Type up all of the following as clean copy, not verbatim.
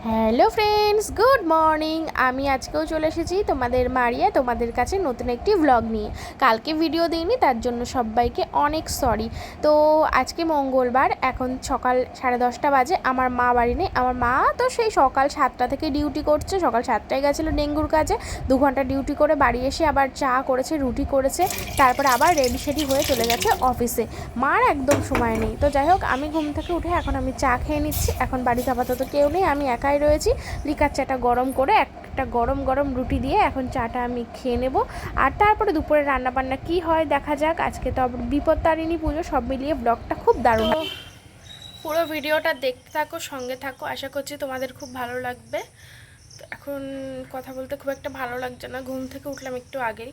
Hello friends, good morning. আমি আজকেও চলে এসেছি তোমাদের মারিয়া তোমাদের কাছে নতুন একটি ভ্লগ নিয়ে। কালকে ভিডিও দিইনি, তার জন্য সবাইকে অনেক সরি। তো আজকে মঙ্গলবার, এখন সকাল 10:30 বাজে। আমার মা বাড়ি নেই। আমার মা তো সেই সকাল 7টা থেকে ডিউটি করছে। সকাল 7টায় গেছিলো ডেঙ্গুর কাজে, 2 ঘন্টা ডিউটি করে বাড়ি এসে আবার চা করেছে, রুটি করেছে, তারপরে আবার রেডি সেডি হয়ে চলে গেছে অফিসে। মার একদম সময় নেই। তো যাই হোক, আমি ঘুম থেকে উঠে এখন আমি চা খেয়ে নিচ্ছি। এখন বাড়িতে আপাতত কেউ নেই, আমি একাই রয়েছি। লিকার চাটা গরম করে একটা গরম গরম রুটি দিয়ে এখন চাটা আমি খেয়ে নেব। আর তারপরে দুপুরে রান্নাবান্না কি হয় দেখা যাক। আজকে তো বিপত্তারিণী পুজো, সব মিলিয়ে ব্লগটা খুব দারুণ। পুরো ভিডিওটা দেখতে থাকো, সঙ্গে থাকো, আশা করছি তোমাদের খুব ভালো লাগবে। এখন কথা বলতে খুব একটা ভালো লাগছে না, ঘুম থেকে উঠলাম একটু আগেই।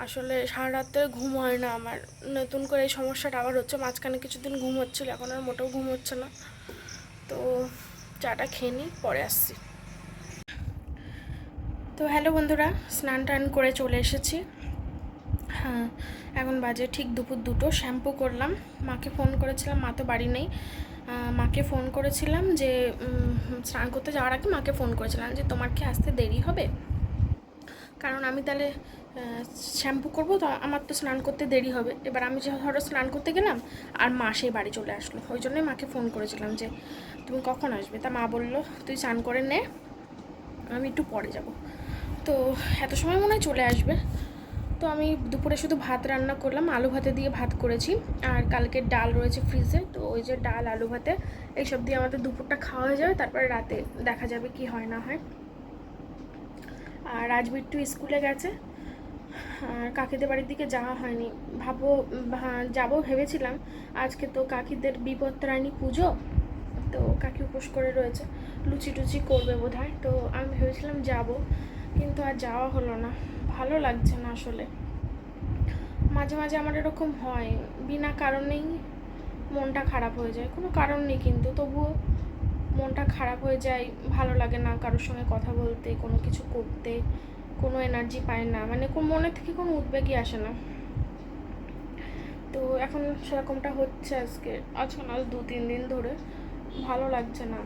আসলে সারা রাত্রে ঘুম হয় না আমার, নতুন করে এই সমস্যাটা আবার হচ্ছে। মাঝখানে কিছুদিন ঘুম হচ্ছিল, এখন আর মোটেও ঘুম হচ্ছে না। তো চাটা খেয়ে নিই, পরে আসছি। তো হ্যালো বন্ধুরা, স্নান টান করে চলে এসেছি। হ্যাঁ, এখন বাজে ঠিক দুপুর 2টো। শ্যাম্পু করলাম, মাকে ফোন করেছিলাম, মা তো বাড়ি নেই। মাকে ফোন করেছিলাম যে স্নান করতে যাওয়ার আগে মাকে ফোন করেছিলাম যে তোমার কি আসতে দেরি হবে, কারণ আমি তাহলে শ্যাম্পু করবো, তো আমার তো স্নান করতে দেরি হবে। এবার আমি ধরো স্নান করতে গেলাম আর মা সেই বাড়ি চলে আসলো, ওই জন্যই মাকে ফোন করেছিলাম যে তুমি কখন আসবে। তা মা বললো তুই স্নান করে নে, আমি একটু পরে যাব। তো এত সময় মনে হয় চলে আসবে। তো আমি দুপুরে শুধু ভাত রান্না করলাম, আলু ভাতে দিয়ে ভাত করেছি। আর কালকে ডাল রয়েছে ফ্রিজে, তো ওই যে ডাল আলু ভাতে এইসব দিয়ে আমাদের দুপুরটা খাওয়া হয়ে যাবে। তারপরে রাতে দেখা যাবে কি হয় না হয়। আর রাজবীর স্কুলে গেছে, আর কাকিদের বাড়ির দিকে যাওয়া হয়নি। যাবো ভেবেছিলাম। আজকে তো কাকিদের বিপত্তারিণী পুজো, তো কাকি উপোস করে রয়েছে, লুচি টুচি করবে বোধহয়। তো আমি ভেবেছিলাম যাব, কিন্তু আর যাওয়া হলো না। ভালো লাগছে না আসলে। মাঝে মাঝে আমার এরকম হয়, বিনা কারণেই মনটা খারাপ হয়ে যায়। কোনো কারণ নেই কিন্তু তবুও মনটা খারাপ হয়ে যায়, ভালো লাগে না কারোর সঙ্গে কথা বলতে, কোনো কিছু করতে কোনো এনার্জি পায় না, মানে মনে থেকে কোনো উদ্বেগই আসে না। তো এখন সেরকমটা হচ্ছে আজকে না, 2-3 দিন ধরে ভালো লাগছে না।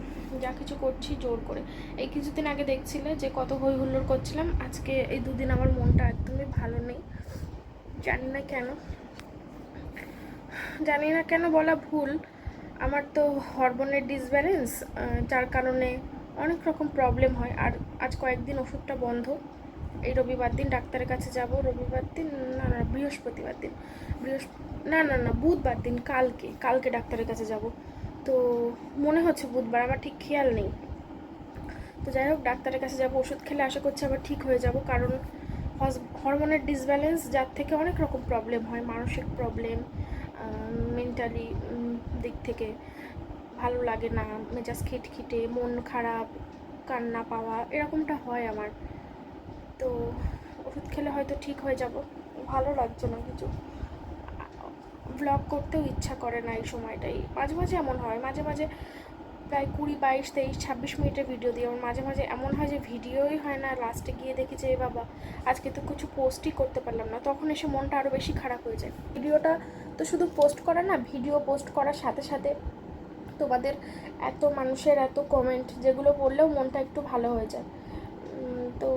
যা কিছু করছি জোর করে। এই কিছুদিন আগে দেখছিলে যে কত হই হুল্লোড় করছিলাম, আজকে এই 2 দিন আমার মনটা একদমই ভালো নেই। জানি না কেন, জানি না কেন বলা ভুল। আমার তো হরমোনের ডিসব্যালেন্স, যার কারণে অনেক রকম প্রবলেম হয়। আর আজ কয়েকদিন ওষুধটা বন্ধ। এই রবিবার দিন ডাক্তারের কাছে যাব। রবিবার দিন না, বৃহস্পতিবার দিন, না বুধবার দিন, কালকে ডাক্তারের কাছে যাব। তো মনে হচ্ছে বুধবার, আমার ঠিক খেয়াল নেই। তো যাই হোক, ডাক্তারের কাছে যাব, ওষুধ খেলে আশা করছি আবার ঠিক হয়ে যাব। কারণ হরমোনের ডিসব্যালেন্স যার থেকে অনেক রকম প্রবলেম হয়, মানসিক প্রবলেম, মেন্টালি দিক থেকে ভালো লাগে না, মেজাজ খিটখিটে, মন খারাপ, কান্না পাওয়া, এরকমটা হয় আমার। তো ওষুধ খেলে হয়তো ঠিক হয়ে যাব। ভালো লাগছে না কিছু, ব্লগ করতেও ইচ্ছা করে না এই সময়টাই। মাঝে মাঝে এমন হয়, মাঝে মাঝে প্রায় 20, 22, 23, 26 মিনিটের ভিডিও দিই। আমার মাঝে মাঝে এমন হয় যে ভিডিওই হয় না, লাস্টে গিয়ে দেখি যে বাবা আজকে তো কিছু পোস্টই করতে পারলাম না, তখন এসে মনটা আরও বেশি খারাপ হয়ে যায়। ভিডিওটা তো শুধু পোস্ট করা না, ভিডিও পোস্ট করার সাথে সাথে তোমাদের এত মানুষের এত কমেন্ট, যেগুলো পড়লেও মনটা একটু ভালো হয়ে যায়। তো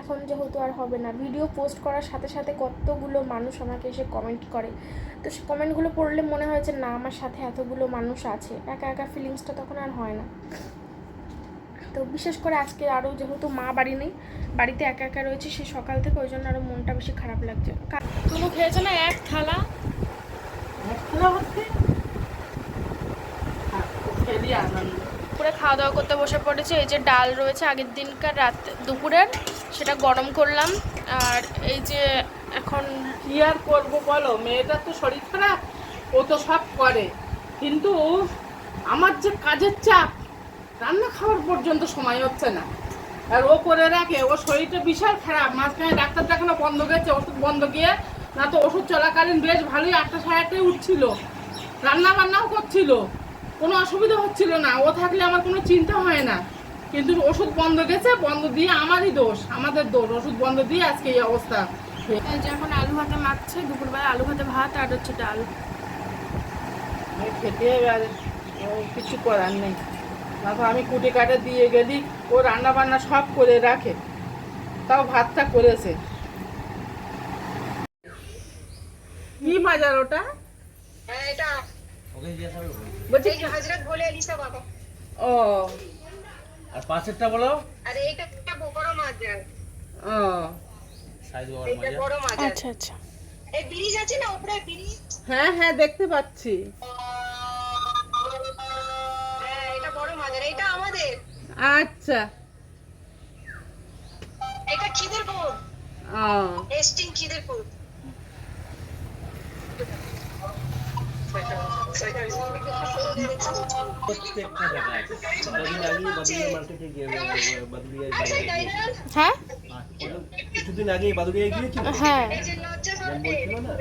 এখন যেহেতু আর হবে না, ভিডিও পোস্ট করার সাথে সাথে কতগুলো মানুষ আমাকে এসে কমেন্ট করে, তো সে কমেন্টগুলো পড়লে মনে হয় যে না, আমার সাথে এতগুলো মানুষ আছে, একা একা ফিলিংসটা তখন আর হয় না। তো বিশেষ করে আজকে আরও যেহেতু মা বাড়ি নেই, বাড়িতে একা একা রয়েছে সে সকাল থেকে, ওই জন্য আরও মনটা বেশি খারাপ লাগছে। তুমি খেয়েছো না এক থালা? দুপুরে খাওয়া দাওয়া করতে বসে পড়েছে। এই যে ডাল রয়েছে আগের দিনকার দুপুরের, সেটা গরম করলাম। আর এই যে এখন কি আর করবো বলো, মেয়েটার তো শরীর খারাপ, ও তো সব করে, কিন্তু আমার যে কাজের চাপ, রান্না খাওয়ার পর্যন্ত সময় হচ্ছে না। আর ও করে রাখে, ওর শরীরটা বিশাল খারাপ। মাঝখানে ডাক্তার দেখানো বন্ধ গেছে, ওষুধ বন্ধ গিয়ে, না তো ওষুধ চলাকালীন বেশ ভালোই 8টা 8:30 উঠছিল, রান্না বান্নাও করছিল, কোনো অসুবিধা হচ্ছিল না। ও থাকলে আমার কোনো চিন্তা হয় না, কিন্তু ওষুধ বন্ধ গেছে, বন্ধ দিয়ে আমারই দোষ, আমাদের দোষ, ওষুধ বন্ধ দিয়ে আজকে এই অবস্থা। এই যে এখন আলু ভাতে মাখছে, দুপুরবেলা আলু ভাতে ভাত আর হচ্ছে ডাল। খেতে এবার কিছু করার নেই। তারপর আমি কুটি কাটে দিয়ে গেলি, ও রান্না বান্না সব করে রাখে, তাও ভাতটা করেছে। কি বাজার ওটা? হ্যাঁ এটা বলছি এই যে হযরত বলে এলিসা বাবা। ও আর পাশেরটা বলো। আরে এইটা বড় মাজার, ও সাইজ বড় এইটা মাঝে। বড় মাজার। আচ্ছা আচ্ছা। এই ব্রিজ আছে না উপরে ব্রিজ, হ্যাঁ হ্যাঁ দেখতে পাচ্ছি। হ্যাঁ এটা বড় মাজার, এটা আমাদের। আচ্ছা। এটা খিদিরপুর, ও এস্টিং খিদিরপুর। প্রত্যেকটা জায়গায় আছে। বাদুড়িয়া মার্কেটে গিয়ে বাদুড়িয়া আচ্ছা জায়গায় তাই গিয়ে। না? হ্যাঁ কিছুদিন আগে বাদুড়িয়া গিয়েছিল। হ্যাঁ। এই যে লজ্জা সন্ধ্যে। বলছিল না?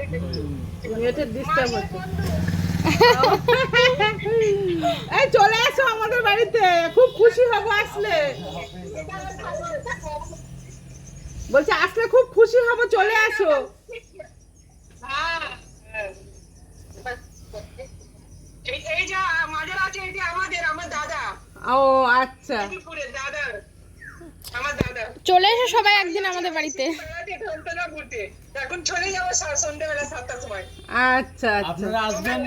নেটের ডিস্টার্ব হচ্ছে। এই চলে এসো আমাদের বাড়িতে, খুব খুশি হব আসলে। বলছি আসলে খুব খুশি হব, চলে আসো। হ্যাঁ। এই যে মাজার আছে, এটা আমাদের, আমার দাদা, ও আচ্ছা। খিদিরপুরের দাদা, আমার দাদা। চলে এসো সবাই একদিন আমাদের বাড়িতে। ধনতলা ঘুরতে। এখন চলে যাবো সন্ধ্যেবেলা 7টার সময়। আচ্ছা আচ্ছা। আপনারা আসবেন।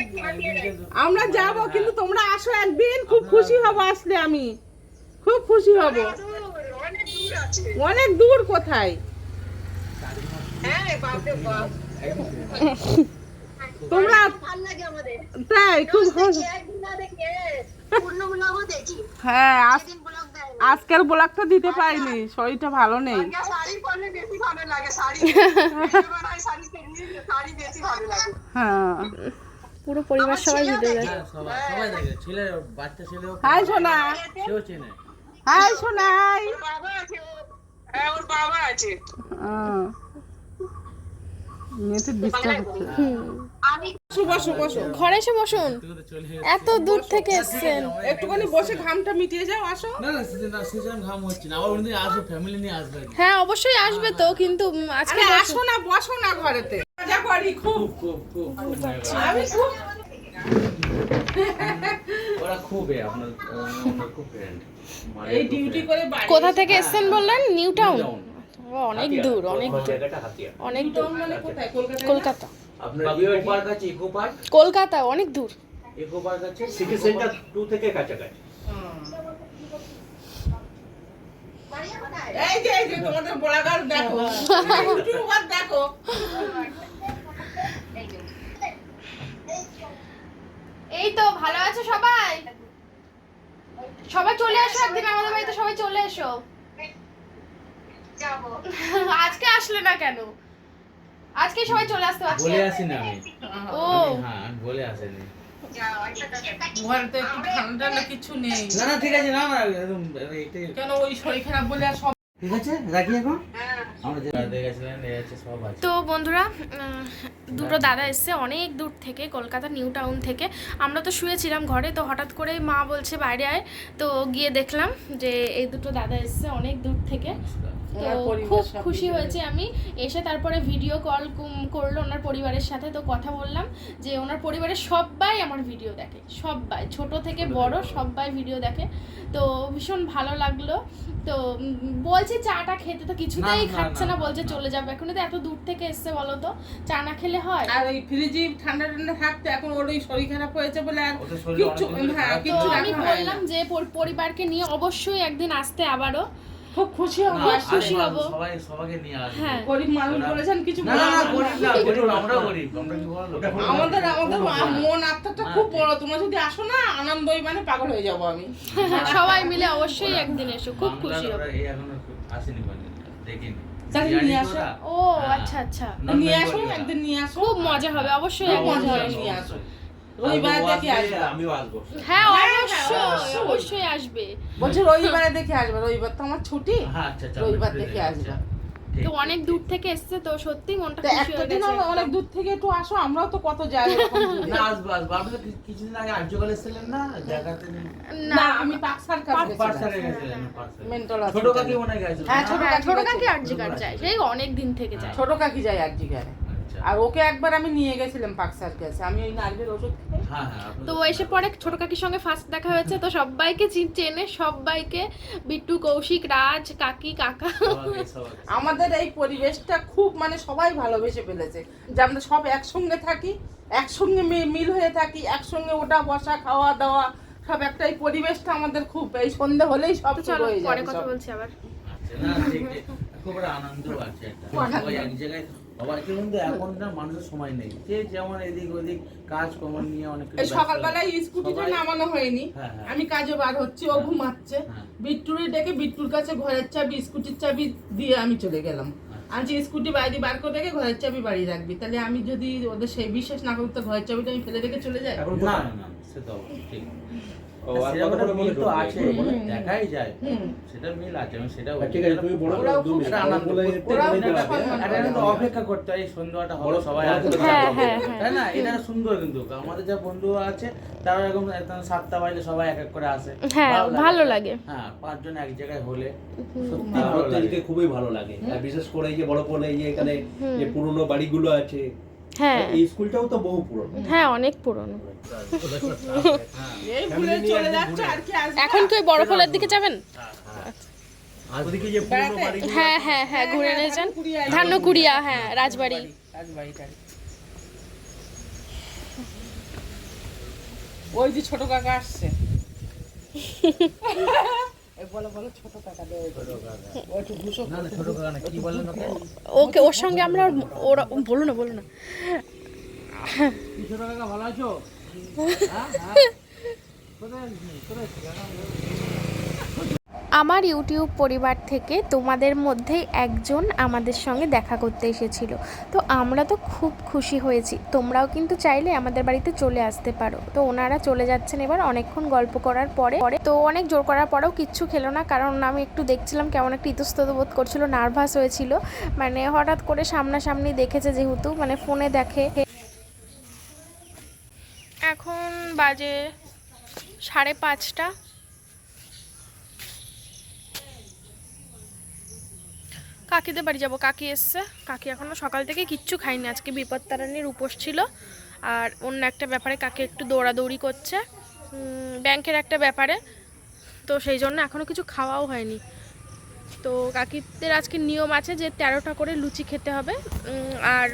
আমরা যাব, কিন্তু তোমরা আসো একদিন, খুব খুশি হব আসলে। আমি খুব খুশি হব। অনেক দূর আছে। অনেক দূর কোথায়? হ্যাঁ বাপরে বাপ, তোমরা ভালো লাগে আমাদের। তাই খুব দেখি, একদিন না দেখে পূর্ণ ব্লগও দেখি, হ্যাঁ একদিন ব্লগ দেয়। আজকের ব্লগটা দিতে পারিনি, শরীরটা ভালো নেই। আজকে শাড়ি পরলে বেশি ভালো লাগে, শাড়ি শাড়ি বেশি ভালো লাগে। হ্যাঁ। পুরো পরিবার সবাই ভিডিও দেখে। হ্যাঁ, সবাই দেখে। ছেলে, বাচ্চা ছেলেও হাই সোনা, সেও চেনে। হাই সোনাই। ওর বাবা আছে, হ্যাঁ ওর বাবা আছে। নেটের ডিস্টার্ব হচ্ছে। আমি বসো বসো, ঘরে এসে বসুন, তুই তো চলে এত দূর থেকে এসেছেন। একটুখানি বসে ঘামটা মিটিয়ে যাও, আসো। না না সেদিন ঘাম হচ্ছে না। আবার অন্যদিন আসবে, ফ্যামিলি নিয়ে আসবে। হ্যাঁ অবশ্যই আসবে তো, কিন্তু আজকে আরে বসুন। আসো না, বসো না ঘরেতে। মজা করি খুব। খুব খুব খুব মজা করে। আমি খুব ওরা খুব আপনার খুব ফ্রেন্ড। এই ডিউটি করে বাড়ি কোথা থেকে এসেছেন বললেন? New town. ও, অনেক দূর, অনেক দূর, জায়গাটা হাতিয়া। অনেক দূর। মানে কোথায়? কলকাতায়? কলকাতা। আপনার ইকো পার্ক আছে, ইকো পার্ক, কলকাতা অনেক দূর। ইকো পার্ক আছে সিটি সেন্টার 2 থেকে কাছাকাছি। এই যে তোমাদের বলাগার দেখো, ইউটিউবার দেখো। এই তো ভালো আছো সবাই? সবাই চলে এসো একদিন আমাদের বাড়িতে, সবাই চলে এসো। যাবো। আজকে আসলে না কেন? আজকে সবাই চলে আসতে পারছে। বলে আসি না আমি। ও হ্যাঁ, আমি বলে আসিনি। যাও, একসাথে। ঘরে তো একটু ঠান্ডা না কিছু নেই। না না ঠিক আছে, না না একদম এইটাই কেন ওই শরীর খারাপ বলে আর সব ঠিক আছে, রাখি এখন। হ্যাঁ। আমরা যে বেড়াতে গেছিলেন, এই আছে সব আছে। তো বন্ধুরা, দুটো দাদা এসছে অনেক দূর থেকে, কলকাতা নিউ টাউন থেকে। আমরা তো শুয়েছিলাম ঘরে, তো হঠাৎ করে মা বলছে বাইরে আয়, তো গিয়ে দেখলাম যে এই দুটো দাদা এসছে অনেক দূর থেকে। তো ওনার পরিবার খুব সব খুশি ভিডিও হয়েছে আমি এসে। তারপরে ভিডিও কল করলো ওনার পরিবারের সাথে, তো কথা বললাম যে ওনার পরিবারের সবাই আমার ভিডিও দেখে, সবাই ছোট থেকে বড় সবাই ভিডিও দেখে। তো ভীষণ ভালো লাগলো। তো বলছে চাটা খেতে, তো কিছুতেই না, না, খাচ্ছে না, না, বলছে না। চলে যাবে। এখন তো এত দূর থেকে এসছে, বলো তো চা না খেলে হয়? আর ওই ফ্রিজে ঠান্ডা ঠান্ডা থাকতে এখন ওর ওই শরীর খারাপ হয়েছে বলে আর ওদের শরীর কিচ্ছু, অনেক দিন ধরে হ্যাঁ খারাপ তো কিচ্ছু আমি রাখা হয় বললাম না। যে পরিবারকে নিয়ে অবশ্যই একদিন আসতে আবারও। খুব খুশি হব। না, খুশি আসবো, হব। সবাই সবাইকে নিয়ে আসবো। হ্যাঁ। গরিব মানুষ বলেছেন কিছু না না না, বলবো না। গরিব না, গরিব আমরাও গরিব। আমরা কি বড় লোক? আমাদের মন আত্মাটা না, খুব ঠিক। বড়। তোমরা যদি আসো না, আনন্দই মানে পাগল হয়ে যাবো আমি। সবাই মিলে অবশ্যই একদিন এসো, খুব খুশি হব। বাংলার ওরা এই এখনো আসেনি কোনোদিন, দেখিনি। তাহলে জানি নিয়ে তো আসো। ওরা। ও হ্যাঁ। আচ্ছা আচ্ছা, Non নিয়ে আসো, bengali ওরা। একদিন নিয়ে আসো। খুব মজা হবে, অবশ্যই খুব একদিন মজা যাবো। হবে, নিয়ে আসো। রবিবার দেখে আসবে। আমিও আসবো। হ্যাঁ হ্যাঁ, অবশ্যই অবশ্যই। অবশ্যই আসবে। বলছি রবিবারে দেখে আসবে, রবিবার তো আমার ছুটি। হ্যাঁ, আচ্ছা, আচ্ছা, রবিবার আমরা দেখে আসবে। ঠিক, তো ঠিক, অনেক ঠিক। দূর থেকে এসছে, তো সত্যি মনটা তো খুশি একটা হয়ে দিন গেছে। অনেক দূর থেকে একটু আসো, আমরাও তো কত যাই এরকম ঘুরি। না, আসবো আসবো। আপনি তো কিছুদিন আগে আর্যকাল এসেছিলেন না, দেখাতে না আমি পাকসার কাছে পার্সারে গেছিলেন, পার্সারে। মেন্টাল ছোট কাকি মনে হয় গেছিল। হ্যাঁ, না? ছোট হ্যাঁ, কাকি ছোট গেছে। কাকি আর্জিকার যায়, সেই অনেক দিন থেকে যায়। ছোট কাকি যায় এক জায়গায়। আচ্ছা, আচ্ছা আর ওকে একবার আমি নিয়ে গেছিলাম পার্ক সার্কাসে, আমি ওই নার্ভের ওষুধ খেয়ে। হ্যাঁ হ্যাঁ তো ও এসে পরে ছোট কাকির সঙ্গে ফার্স্ট দেখা হয়েছে, তো সবাইকে চেনে, সবাইকে, বিট্টু, কৌশিক, রাজ, কাকি, কাকা। আমাদের এই পরিবেশটা খুব মানে সবাই ভালোবেসে ফেলেছে, যে আমরা সব একসঙ্গে থাকি, একসঙ্গে মিল হয়ে থাকি, একসঙ্গে ওটা বসা খাওয়া দাওয়া সব একটা, এই পরিবেশটা আমাদের খুব, এই সন্ধে হলেই সব তো শুরু চলো হয়ে পরে যাবে কথা সব। বলছি আবার। আচ্ছা না ঠিক ঠিক। খুব একটা আনন্দ আছে একটা, সবাই এক জায়গায় সবাই, কিন্তু এখন না মানুষের সময় নেই, যে যেমন এদিক ওদিক কাজ কর্ম নিয়ে অনেক কিছু এই ব্যস্ত। সকালবেলায় স্কুটিটা সবাই- নামানো হয়নি, হ্যাঁ, হ্যাঁ। আমি কাজে বার হচ্ছি, ও ঘুমাচ্ছে, হ্যাঁ। বিট্টুরে ডেকে বিট্টুর কাছে ঘরের চাবি, স্কুটির চাবি দিয়ে আমি চলে গেলাম। আমি স্কুটি বাইরে বার করে রেখে ঘরের চাবি বাড়ি রাখবি, তাহলে আমি যদি ওদের সেই বিশ্বাস না করতে ঘরের চাবিটা আমি ফেলে রেখে চলে যাই। এখন না কোথায়? না না সে তো অবশ্যই ঠিক। ও, আর সেরকম কথা একটা বলে মিল তো ঢুকবে। আছে, দেখাই যায়, সেটা মিল আছে, আমি সেটা ঠিক আছে, তুমি বড় ওরাও দু খুব মিনিট আনন্দ বলে করবে। এতে ওরাও বলে খুব দেবে। সম্মান এটা কিন্তু অপেক্ষা করতে হয়, এই সন্ধ্যাটা হলো সবাই বড় আসবে। করে হ্যাঁ, থাকবে। হ্যাঁ, হ্যাঁ। তাই না, এটা সুন্দর, কিন্তু আমাদের যা বন্ধু আছে তারা এরকম একদম 7টা বাজলে সবাই এক এক করে আসে, হ্যাঁ, ভালো লাগে। হ্যাঁ 5 জন এক জায়গায় হলে সত্যি আমার ভালো তো লাগে। এদিকে খুবই ভালো লাগে, আর বিশেষ করে এই যে বড় পড়ে এই যে এখানে যে পুরনো বাড়িগুলো আছে, হ্যাঁ এই স্কুলটাও তো বহু পুরনো। হ্যাঁ, অনেক পুরনো। এই ভুলে চলে যাচ্ছে, আর কি আসবে? এখন কি ওই বড় ফলের দিকে যাবেন? আর ওদিকে যে পুরনো বেড়াতে? বাড়িগুলো হ্যাঁ হ্যাঁ হ্যাঁ, ঘুরে নিয়ে যান। ধান্যকুড়িয়া, হ্যাঁ, রাজবাড়ি। ওই যে ছোট কাকা আসছে। এই বলো বলো ছোট কাকা দে, ওই একটু ঘুষো। না না ছোট কাকা না, কি বললেন ওকে? ওকে, ওর সঙ্গে আমরা ওরা বলো না, বলো না। ছোট কাকা ভালো আছো? আমার ইউটিউব পরিবার থেকে তোমাদের মধ্যে একজন আমাদের সঙ্গে দেখা করতে এসেছিল, তো আমরা তো খুব খুশি হয়েছি। তোমরাও কিন্তু চাইলে আমাদের বাড়িতে চলে আসতে পারো। তো ওনারা চলে যাচ্ছেন এবার, অনেকক্ষণ গল্প করার পরে। তো অনেক জোর করার পরেও কিচ্ছু খেলো না, কারণ আমি একটু দেখছিলাম কেমন একটা ইতস্তত বোধ করছিল, নার্ভাস হয়েছিল, মানে হঠাৎ করে সামনাসামনি দেখেছে যেহেতু, মানে ফোনে দেখে। এখন বাজে 5:30। কাকিদের বাড়ি যাব, কাকি এসছে। কাকি এখনো সকাল থেকে কিচ্ছু খায়নি, আজকে বিপত্তারিণীর উপোস ছিল, আর অন্য একটা ব্যাপারে কাকি একটু দৌড়াদৌড়ি করছে, ব্যাংকের একটা ব্যাপারে, তো সেই জন্য এখনো কিছু খাওয়াও হয়নি। তো কাকিদের আজকে নিয়ম আছে যে 13টা করে লুচি খেতে হবে, আর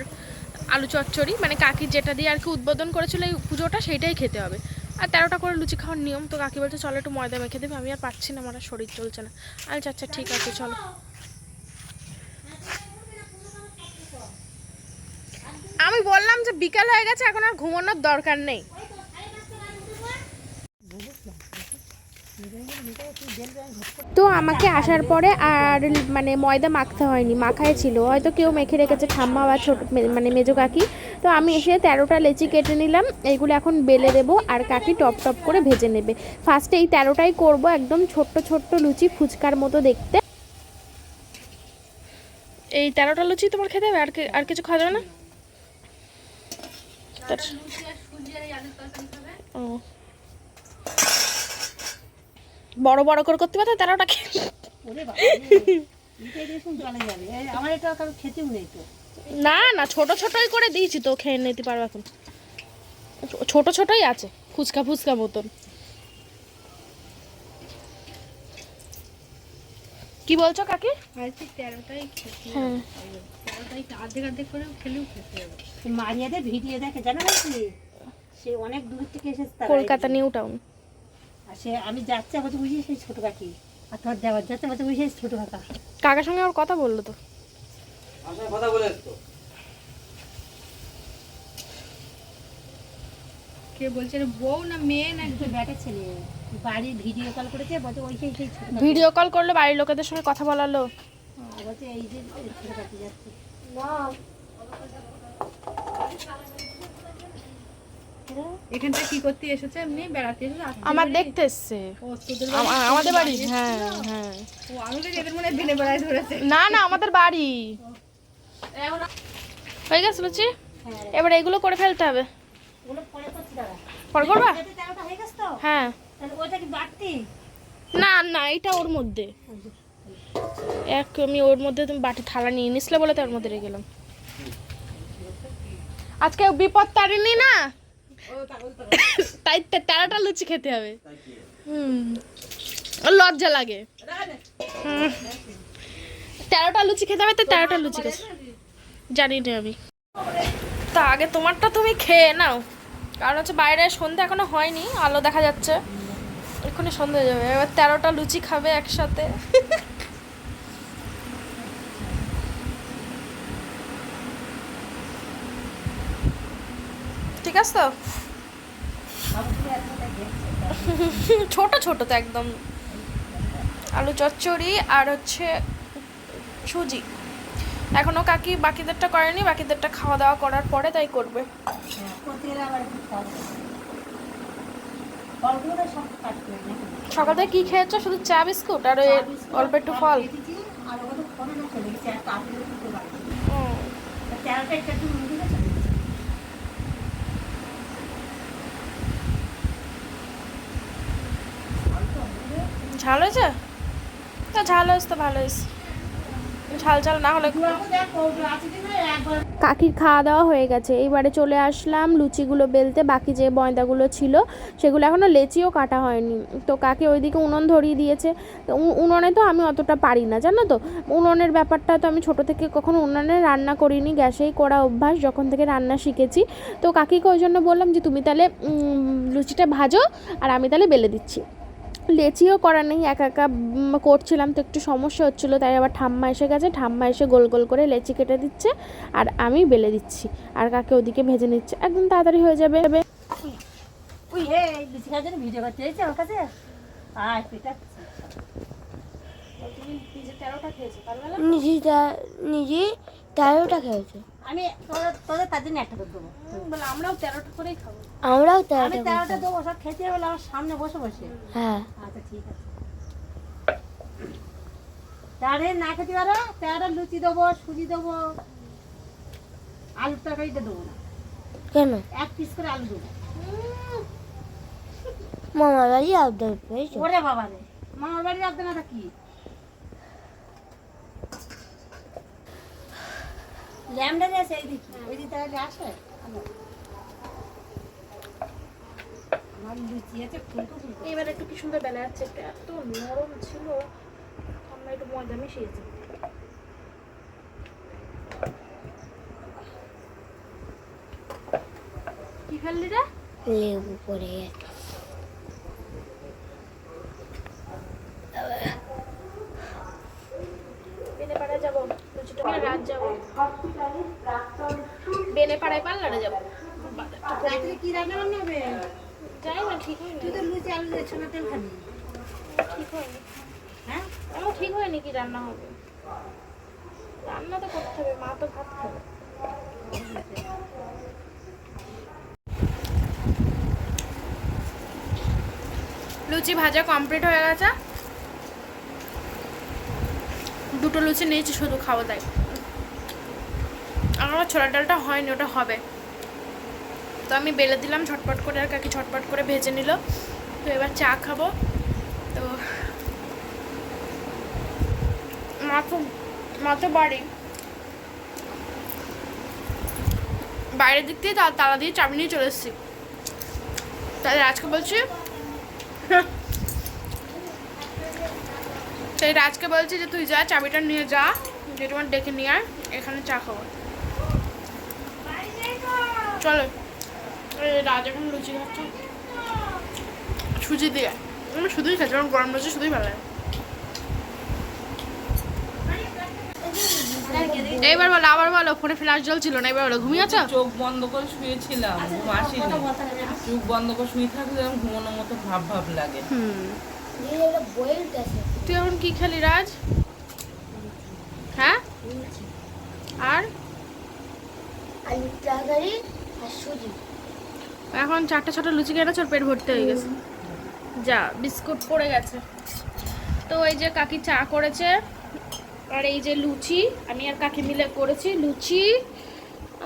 আলু চচ্চড়ি, মানে কাকি যেটা দিয়ে আর কি উদ্বোধন করেছিল এই পুজোটা, সেইটাই খেতে হবে, আর 13টা করে লুচি খাওয়ার নিয়ম। তো কাকি বলছে চলো একটু ময়দা মেখে দেবে, আমি আর পারছি না, আমার আর শরীর চলছে না। আচ্ছা আচ্ছা ঠিক আছে চলো। আমি বললাম যে বিকাল হয়ে গেছে, এখন আর ঘুমানোর দরকার নেই। তো আমাকে আসার পরে আর মানে ময়দা মাখতে হয়নি, মাখাই ছিল, হয়তো কেউ মেখে রেখেছে, ঠাম্মা বা ছোট মানে মেজো কাকি। তো আমি এসে 13টা লেচি কেটে নিলাম, এইগুলো এখন বেলে দেবো, আর কাকি টপ টপ করে ভেজে নেবে। ফার্স্টে এই 13টাই করবো, একদম ছোট্ট ছোট্ট লুচি, ফুচকার মতো দেখতে। এই 13টা লুচি তোমার খেতে হবে, আর কিছু খাওয়া যাবে না? ও, বড় বড় করে করতে পারতো 13টাকে। না না, ছোট ছোটই করে দিয়েছি তো, খেয়ে নিতে পারো এখন, ছোট ছোটই আছে, ফুচকা ফুচকা মতন। কি বলছো কাকি? হ্যাঁ, মারিয়াদের ভিডিও দেখে জানো নাকি, সে অনেক দূর থেকে এসেছে তারা। কলকাতা নিউ টাউন। আর সে আমি যাচ্ছি বলতে বুঝি সেই ছোট কাকি, আর তোমার দেওয়ার যাচ্ছে বলতে বুঝি সেই ছোট কাকা। কাকার সঙ্গে ওর কথা বললো তো। কথা বলে তো কে বলছে বউ না মেয়ে না একটু ব্যাটের ছেলে, বাড়ি ভিডিও কল করেছে বলছে ওই সেই সেই ছোট কাকি। ভিডিও কল করলো, বাড়ির লোকেদের সঙ্গে কথা বলালো। বলছে এই যে ছোট কাকি যাচ্ছে। এখানটা কি করতে এসেছে? এমনি বেড়াতে এসেছে? আমার দেখতে এসছে আমাদের বাড়ি। হ্যাঁ হ্যাঁ, আমি তো এদের মনে দিনে বেড়ায় ধরেছে। না না, আমাদের বাড়ি। হয়ে গেছে লুচি, এবার এগুলো করে ফেলতে হবে। ওগুলো পরে করছি দাদা। পরে করবা? যাতে 13টা হয়ে গেছে তো? হ্যাঁ। তাহলে ওইটা কি বাড়তি? না না, এটা ওর মধ্যে আমি ওর মধ্যে, তুমি বাটি থালা নিয়ে নিসলে বলে তো ওর মধ্যে রেখে গেলাম। আজকে বিপদ তারিনি না, তাই 13টা লুচি খেতে হবে। ওর লজ্জা লাগে। 13টা লুচি খেতে হবে, তো 13টা লুচি খেতে জানি না আমি। তা আগে তোমারটা তুমি খেয়ে নাও, কারণ হচ্ছে বাইরে সন্ধ্যা এখনো হয়নি, আলো দেখা যাচ্ছে, এক্ষুনি সন্ধ্যা হয়ে যাবে। এবার 13টা লুচি খাবে একসাথে। ঠিক আছে তো? ছোট ছোট তো একদম, আলু চচ্চড়ি আর হচ্ছে সুজি। এখনো কাকি বাকিদেরটা করেনি, বাকিদেরটা খাওয়া দাওয়া করার পরে তাই করবে। সকাল থেকে কি খেয়েছো? শুধু চা বিস্কুট আর ওই অল্প একটু ফল। ঝাল হয়েছে? তা ঝাল হয়েছে তো ভালো হয়েছে, ঝাল ঝাল না হলে। কাকির খাওয়া দাওয়া হয়ে গেছে, এইবারে চলে আসলাম লুচিগুলো বেলতে। বাকি যে ময়দাগুলো ছিল সেগুলো এখনও লেচিও কাটা হয়নি, তো কাকি ওইদিকে উনুন ধরিয়ে দিয়েছে। উনুনে তো আমি অতটা পারি না, জানো তো, উনুনের ব্যাপারটা তো আমি ছোটো থেকে কখনো উনুনে রান্না করিনি, গ্যাসেই করা অভ্যাস যখন থেকে রান্না শিখেছি। তো কাকিকে ওই জন্য বললাম যে তুমি তাহলে লুচিটা ভাজো আর আমি তাহলে বেলে দিচ্ছি। লেচিও করা নেই, একা একা করছিলাম তো একটু সমস্যা হচ্ছিলো, তাই আবার ঠাম্মা এসে গেছে, ঠাম্মা এসে গোল গোল করে লেচি কেটে দিচ্ছে আর আমি বেলে দিচ্ছি, আর কাকে ওদিকে ভেজে নিচ্ছে, একদম তাড়াতাড়ি হয়ে যাবে। ভিডিও করতে এসেছে আমার কাছে। নিজে 13টা খেয়েছে। আমি তোদের তার জন্য একটা করে দেবো। আমরাও 13টা করেই খাবো। আমরাও আমি 13টা। 13টা দেবো, সব খেতে হবে আমার সামনে বসে বসে। হ্যাঁ আচ্ছা ঠিক আছে। তাহলে না খেতে পারো 13টা লুচি দেবো, সুজি দেবো, আলুর তরকারিটা দেবো না, কেন? 1 পিস করে আলু দেবো। মামার বাড়ি আবদার পেয়েছো? ওরে বাবা রে, মামার বাড়ির আপনারা কি ল্যামডা আছে? এই দেখি ওই দিকে তাহলে আসে। আমার লুচি আছে ফুলকো ফুলকো। এবার একটু কি সুন্দর বেলা যাচ্ছে, একটা এত নরম ছিল, আমরা একটু ময়দা মিশিয়েছি। কি ফেললি রে? লেবু পড়ে গেছে। বেনেপাড়ায় যাবো, লুচিটা নিয়ে রাত যাবো, বেনেপাড়ায় পার্লারে যাবো। রাত্রে কি রান্না বান্না হবে? যাই না, ঠিক হয়নি, তুই তো লুচি আলু দিয়ে ছোলা তেল খাবি। ঠিক হয়নি, হ্যাঁ আমার ঠিক হয়নি কি রান্না হবে। রান্না তো করতে হবে, মা তো ভাত খাবে। লুচি ভাজা কমপ্লিট হয়ে গেছে, 2টো লুচি নিয়েছি শুধু খাওয়া দায়। আমার ছোলা ডালটা হয়নি, ওটা হবে। তো আমি বেলে দিলাম ঝটপট করে, আর কাকি ঝটপট করে ভেজে নিল। তো এবার চা খাবো। তো মা তো বাইরের দিক দিয়ে তালা দিয়ে চাবি নিয়ে চলে এসেছি। তাহলে আজকে বলছি সেই রাজকে বলছি যে তুই যা, চাবিটা নিয়ে যা, যে তোমার ডেকে নিয়ে আয়, এখানে চা খাবো। চলো, রাজ এখন লুচি খাচ্ছে সুজি দিয়ে। আমি শুধুই খাচ্ছি, আমার গরম লুচি শুধুই ভালো লাগে। এইবার বলো, আবার বলো, ফোনে ফ্ল্যাশ জ্বলছিল না, এবার বলো ঘুমিয়েছ? চোখ বন্ধ করে শুয়েছিলাম, ঘুম আসেনি। চোখ বন্ধ করে শুয়ে থাকলে যেমন ঘুমানোর মতো ভাব ভাব লাগে। তুই এখন কি খেলি রাজ? হ্যাঁ, আর আলুর তরকারি আর সুজি। এখন 4টা 6টা লুচি কেনা, ওর পেট ভর্তি হয়ে গেছে। যা, বিস্কুট পড়ে গেছে। তো এই যে কাকি চা করেছে, আর এই যে লুচি আমি আর কাকি মিলে করেছি লুচি।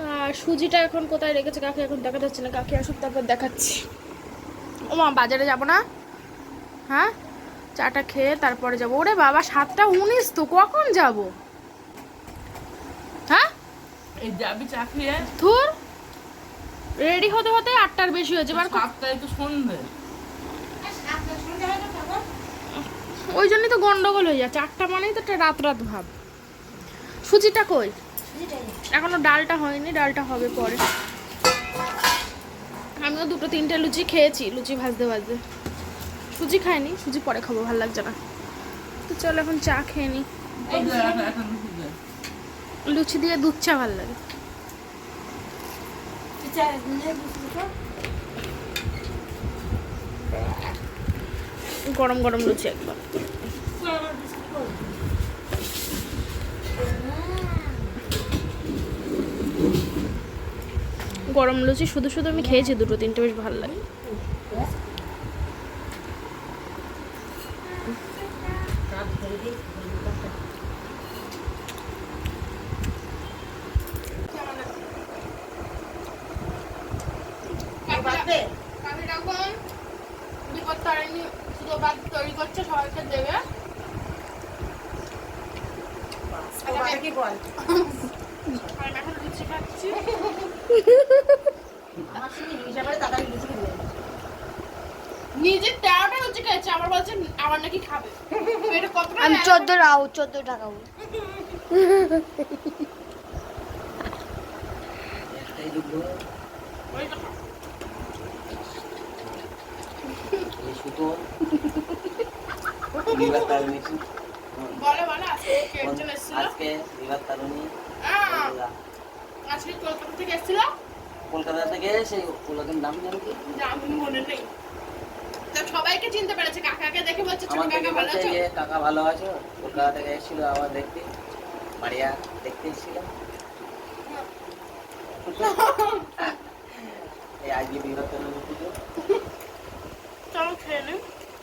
আর সুজিটা এখন কোথায় রেখেছে কাকি এখন দেখা যাচ্ছে না, কাকি আসুক তারপর দেখাচ্ছি। ও মা, বাজারে যাব না? হ্যাঁ, চাটা খেয়ে তারপরে যাবো। ওরে বাবা, 7:19 তো, কখন যাব? হ্যাঁ, এই যাবি চাকরি? ধুর, রেডি হতে হতে 8টার বেশি হয়েছে এবার। 7টায় তো সন্ধে। ওই জন্যই তো গন্ডগোল হয়ে যাচ্ছে, 8টা মানেই তো একটা রাত রাত ভাব। সুজিটা কই? এখনো ডালটা হয়নি, ডালটা হবে পরে। আমিও 2-3টে লুচি খেয়েছি, লুচি ভাজতে ভাজতে। সুজি খাইনি, সুজি পরে খাবো, ভালো লাগছে না। তো চলো এখন চা খেয়ে নি। লুচি দিয়ে দুধ চা ভালো লাগে। গরম গরম লুচি একবার। গরম লুচি শুধু শুধু আমি খেয়েছি 2-3টে, বেশ ভালো লাগে। তৈরি করছে, সবাইকে দেবে। কি বল আমি এখন লুচি খাচ্ছি। আমার সঙ্গে হিসাবে তাড়াতাড়ি লুচি খেয়ে নেবে। নিজে 13টা লুচি খেয়েছে, আবার বলছে আবার নাকি খাবে। এটা কতটা? আমি 14 টাকা এই দুটো এই সুতো বিবাহ তারুণী বলে আজকে একজন এসেছিল। আজকে বিবাহ তারুণী আজকে কলকাতা থেকে এসেছিল। কলকাতা থেকে সেই ওলাদের নাম জানি কি আমি মনে নেই। তো সবাইকে চিনতে পেরেছে, কাকাকে দেখে বলছে ছোট আমার থেকে কাকা ভালো বলছে আছো? যে কাকা ভালো আছো। কলকাতা থেকে এসেছিল আবার দেখতে, মারিয়া দেখতে এসেছিল। এই আজকে বিবাহ তারুণী পুজো। চলো খেয়ে নিই,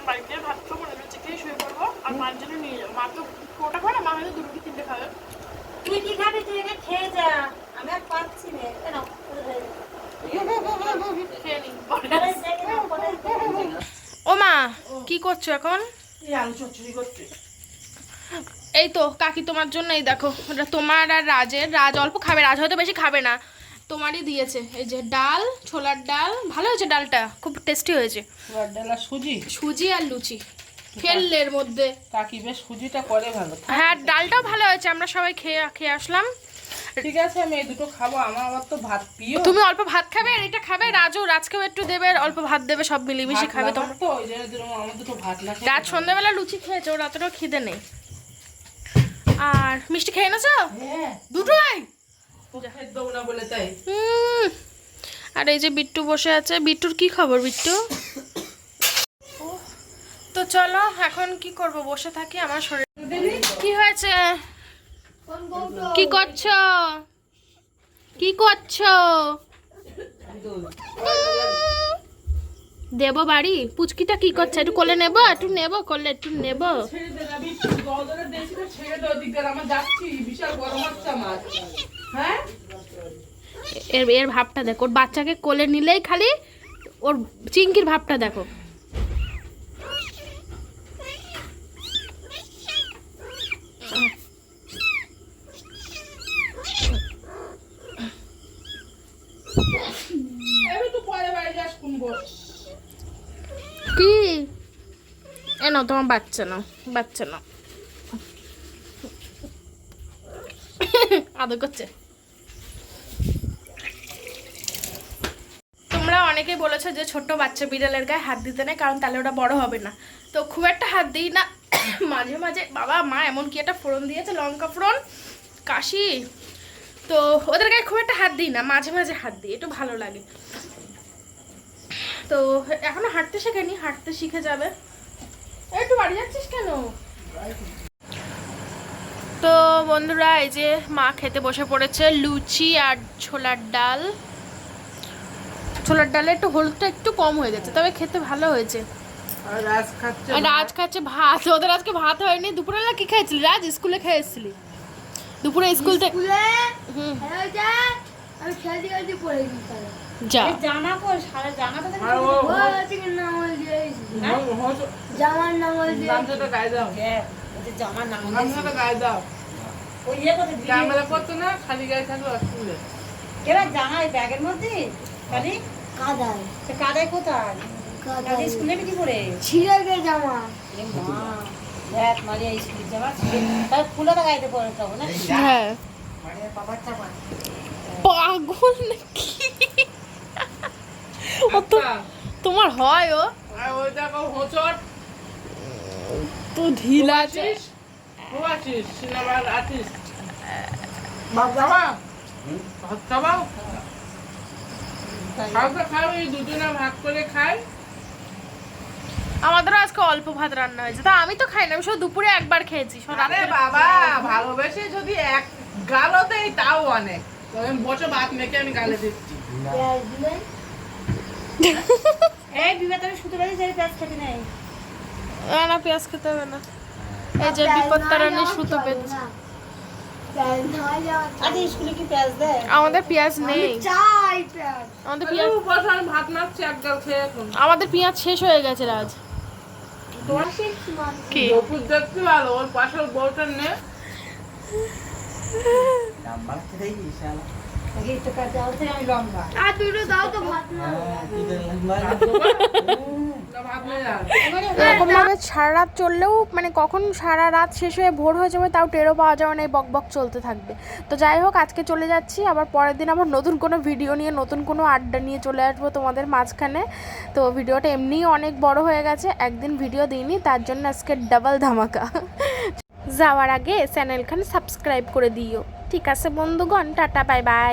বাড়িতে ভাত খাবো না, লুচি খেয়ে শুয়ে পড়বো। আর মার জন্য নিয়ে যাবো, মা তো কোটা খাবে না, মা হয়তো 2-3টে খাবে। তুই কি খাবি? তুই এটা খেয়ে যা, আমি আর পাচ্ছি না। কেন খেয়ে নিই। ও ও মা, কি করছো এখন? আলু চচ্চড়ি করছে। এই তো কাকি তোমার জন্য, এই দেখো এটা তোমার আর রাজের। রাজ অল্প খাবে, রাজ হয়তো বেশি খাবে না, তোমারই দিয়েছে। এই যে ডাল, ছোলার ডাল, ভালো হয়েছে ডালটা, খুব টেস্টি হয়েছে। ছোলার ডাল আর সুজি, সুজি আর লুচি খেললের মধ্যে। কাকি বেশ সুজিটা করে ভালো। হ্যাঁ, ডালটাও ভালো হয়েছে, আমরা সবাই খেয়ে আসলাম। ঠিক আছে, আমি এই দুটো খাবো, আমার আবার তো ভাত প্রিয়। তুমি অল্প ভাত খাবে আর এটা খাবে, রাজকেও একটু দেবে, আর অল্প ভাত দেবে, সব মিলিয়ে খাবে তোমরা। তো ওই জন্য আমার দুটো ভাত না খেয়ে। রাত সন্ধ্যাবেলা লুচি খেয়েছো, ওর অতটাও খিদে নেই। আর মিষ্টি খেয়ে নেছো? হ্যাঁ, দুটোই? খেতে দেবো না বলে তাই। আর এই যে বিট্টু বসে আছে। বিট্টুর কি খবর বিট্টু? তো চলো এখন কি করব, বসে থাকি। আমার শরীর কি হয়েছে? কি করছো? কি করছো? দেবো বাড়ি? পুচকিটা কি করছে? একটু কোলে নেবো, একটু নেবো কোলে, একটু নেবো। ছেড়ে দে না, গলদরে দেশটা ছেড়ে দে, ওদিকে আমার যাচ্ছি, বিশাল গরম হচ্ছে আমার। হ্যাঁ, এর ভাবটা দেখো, ওর বাচ্চাকে কোলে নিলেই খালি ওর চিংকির ভাবটা দেখো। আমি তো পরে বাড়ি যাস শুনবো। কি এনো তোমার বাচ্চা নাও, বাচ্চা নাও। আদর করছে। তোমরা অনেকেই বলেছো যে ছোট্ট বাচ্চা বিড়ালের গায়ে হাত দিতে নেই, কারণ তাহলে ওটা বড় হবে না। তো খুব একটা হাত দিই না, মাঝে মাঝে। বাবা মা এমন কি একটা ফোড়ন দিয়েছে, লঙ্কা ফোড়ন, কাশি, তো ওদের গায়ে খুব একটা হাত দিই না, মাঝে মাঝে হাত দিই, একটু ভালো লাগে। তো এখনো হাঁটতে শেখেনি, হাঁটতে শিখে যাবে। একটু বাড়ি যাচ্ছিস কেন? তো বন্ধুরা, এই যে মা খেতে বসে পড়েছে লুচি আর ছোলার ডাল। ছোলার ডালে একটু হলুদটা একটু কম হয়ে গেছে, তবে খেতে ভালো হয়েছে। আর রাজ খাচ্ছে, আর রাজ খাচ্ছে ভাত। ওদের আজকে ভাত হয়নি। দুপুরবেলা কি খেয়েছিলি রাজ? স্কুলে খেয়েছিলি? দুপুরে স্কুল থেকে আমি খেলতে খেলতে পড়ে গেছি। যা জামা কই? সারা জামাটা দেখো। আর ও জামার নাঙ্গল দিয়ে গামছাটা গায়ে দাও, হ্যাঁ, ওই যে জামার নাম গামছাটা গায়ে দাও। ওই ইয়ে করতে দিয়ে ক্যামেরা করতো না, খালি গায়ে থাকলো স্কুলে। এবার জামা এই ব্যাগের মধ্যে কালি কাদায় সে কাদায় কোথায় কাদায় কালি স্কুলে যাবি কি করে ছিঁড়ে গে জামা এ মা দেখ মারিয়া স্কুলে যাওয়া তার ফুলে তো গাইতে পড়ে যাবো না হ্যাঁ মারিয়া বাবার চাপা পাগল নাকি ও তো তোমার হয় ও আর ওই দেখো হোঁচট তো ঢিলা আছে আছিস ও আছিস সিনেমার আর্টিস্ট বাবা খাবা ভাত খাবাও খাও তো খাও এই দুজনে ভাগ করে খাই আমাদেরও আজকে অল্প ভাত রান্না হয়েছে তা আমি তো খাই না আমি শুধু দুপুরে একবার খেয়েছি আরে বাবা ভালোবেসে যদি এক গালও দেই তাও অনেক তখন বসে ভাত মেখে আমি গালে দিচ্ছি পেঁয়াজ দিলেন এই বিবেতনে শুতে পারি যে পেঁয়াজ খেতে নেই না পেঁয়াজ খেতে হবে না এই যে বিপত্তারানি সুতো পেয়েছে পেঁয়াজ না যাওয়া আজ স্কুলে কি পেঁয়াজ দেয় আমাদের পেঁয়াজ নেই চাই পেঁয়াজ আমাদের পেঁয়াজ বসে আমি ভাত মাখছি এক গাল খেয়ে এখন আমাদের পেঁয়াজ শেষ হয়ে গেছে রাজ তোমার কি দুপুর দেখতে ভালো ওর পাশের বউটা নে নাম্বার থেকে ইশালা আগে একটু কাছে আসতে আমি লম্বা আর দুটো দাও তো ভাত না কি নাম্বার ভাত নিয়ে যাবে এরকম ভাবে সারা রাত চললেও মানে কখন সারা রাত শেষ হয়ে ভোর হয়ে যাবে তাও টেরও পাওয়া যাবে না এই বক বক চলতে থাকবে তো যাই হোক আজকে চলে যাচ্ছি আবার পরের দিন আবার নতুন কোনো ভিডিও নিয়ে নতুন কোনো আড্ডা নিয়ে চলে আসবো তোমাদের মাঝখানে তো ভিডিওটা এমনিই অনেক বড় হয়ে গেছে একদিন ভিডিও দিইনি তার জন্য আজকে ডাবল ধামাকা যাওয়ার আগে চ্যানেলখানে সাবস্ক্রাইব করে দিও ঠিক আছে বন্ধুগণ টাটা বাই বাই